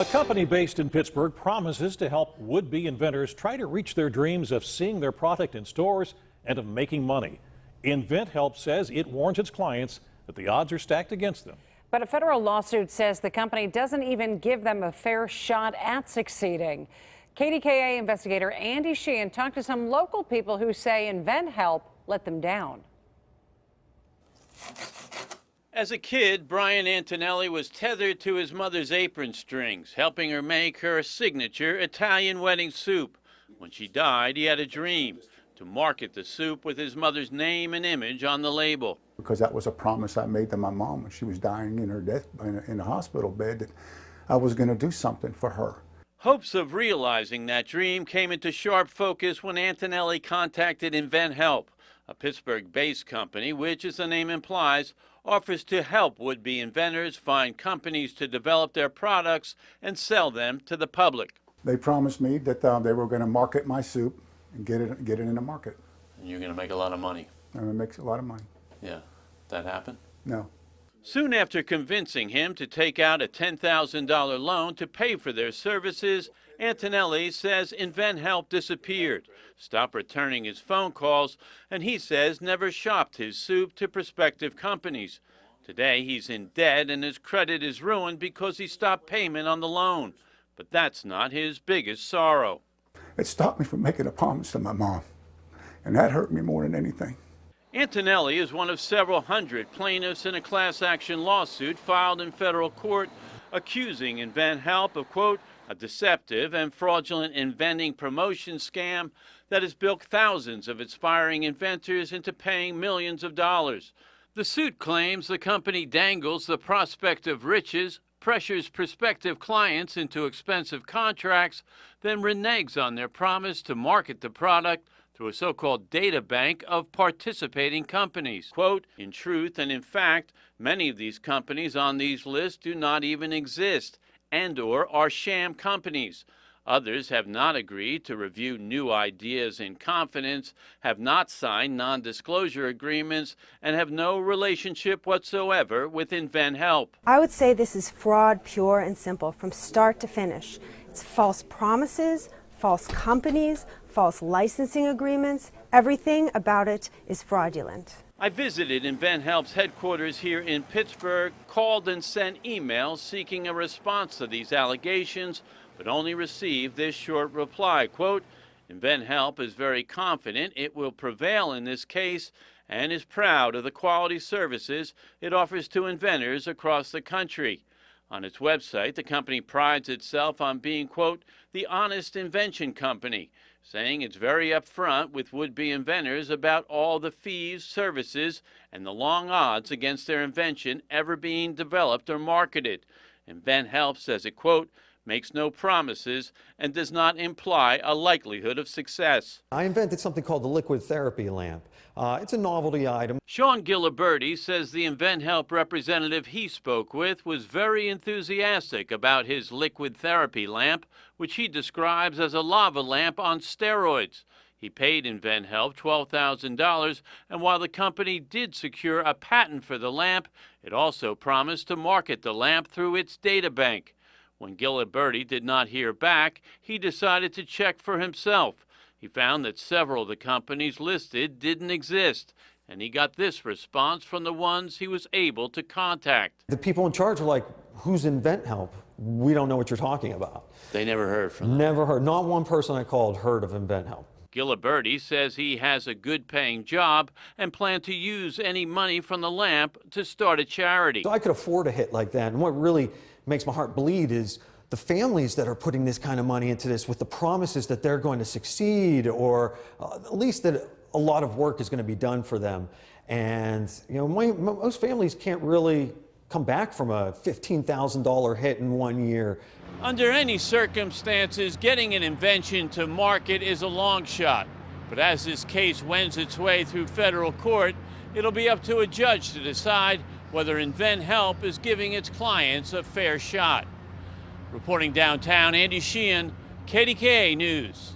A company based in Pittsburgh promises to help would-be inventors try to reach their dreams of seeing their product in stores and of making money. InventHelp says it warns its clients that the odds are stacked against them. But a federal lawsuit says the company doesn't even give them a fair shot at succeeding. KDKA investigator Andy Sheehan talked to some local people who say InventHelp let them down. As a kid, Brian Antonelli was tethered to his mother's apron strings, helping her make her signature Italian wedding soup. When she died, he had a dream to market the soup with his mother's name and image on the label. Because that was a promise I made to my mom when she was dying in her death in the hospital bed, that I was going to do something for her. Hopes of realizing that dream came into sharp focus when Antonelli contacted InventHelp, a Pittsburgh-based company which, as the name implies, offers to help would-be inventors find companies to develop their products and sell them to the public. They promised me that they were going to market my soup and get it in the market. And you're going to make a lot of money. And it makes a lot of money. Yeah. That happened? No. Soon after convincing him to take out a $10,000 loan to pay for their services, Antonelli says InventHelp disappeared, stopped returning his phone calls, and he says never shopped his soup to prospective companies. Today he's in debt and his credit is ruined because he stopped payment on the loan. But that's not his biggest sorrow. It stopped me from making a promise to my mom, and that hurt me more than anything. Antonelli is one of several hundred plaintiffs in a class action lawsuit filed in federal court accusing InventHelp of, quote, a deceptive and fraudulent inventing promotion scam that has bilked thousands of aspiring inventors into paying millions of dollars. The suit claims the company dangles the prospect of riches, pressures prospective clients into expensive contracts, then reneges on their promise to market the product through a so-called data bank of participating companies. Quote, in truth and in fact, many of these companies on these lists do not even exist and/or are sham companies. Others have not agreed to review new ideas in confidence, have not signed non-disclosure agreements, and have no relationship whatsoever with InventHelp. I would say this is fraud, pure and simple, from start to finish. It's false promises, false companies, false licensing agreements. Everything about it is fraudulent. I visited InventHelp's headquarters here in Pittsburgh, called and sent emails seeking a response to these allegations, but only received this short reply, quote, InventHelp is very confident it will prevail in this case and is proud of the quality services it offers to inventors across the country. On its website, the company prides itself on being, quote, the honest invention company, saying it's very upfront with would-be inventors about all the fees, services, and the long odds against their invention ever being developed or marketed. InventHelp says it, quote, makes no promises and does not imply a likelihood of success. I invented something called the liquid therapy lamp. It's a novelty item. Sean Gilliberti says the InventHelp representative he spoke with was very enthusiastic about his liquid therapy lamp, which he describes as a lava lamp on steroids. He paid InventHelp $12,000, and while the company did secure a patent for the lamp, it also promised to market the lamp through its data bank. When Gilliberti did not hear back, he decided to check for himself. He found that several of the companies listed didn't exist, and he got this response from the ones he was able to contact. The people in charge were like, who's InventHelp? We don't know what you're talking about. They never heard from them. Never heard. Not one person I called heard of InventHelp. Gilliberti says he has a good-paying job and planned to use any money from the lamp to start a charity. So I could afford a hit like that, and what really makes my heart bleed is the families that are putting this kind of money into this with the promises that they're going to succeed, or at least that a lot of work is going to be done for them. And you know, most families can't really come back from a $15,000 hit in 1 year. Under any circumstances, getting an invention to market is a long shot. But as this case wends its way through federal court, it'll be up to a judge to decide whether InventHelp is giving its clients a fair shot. Reporting downtown, Andy Sheehan, KDKA News.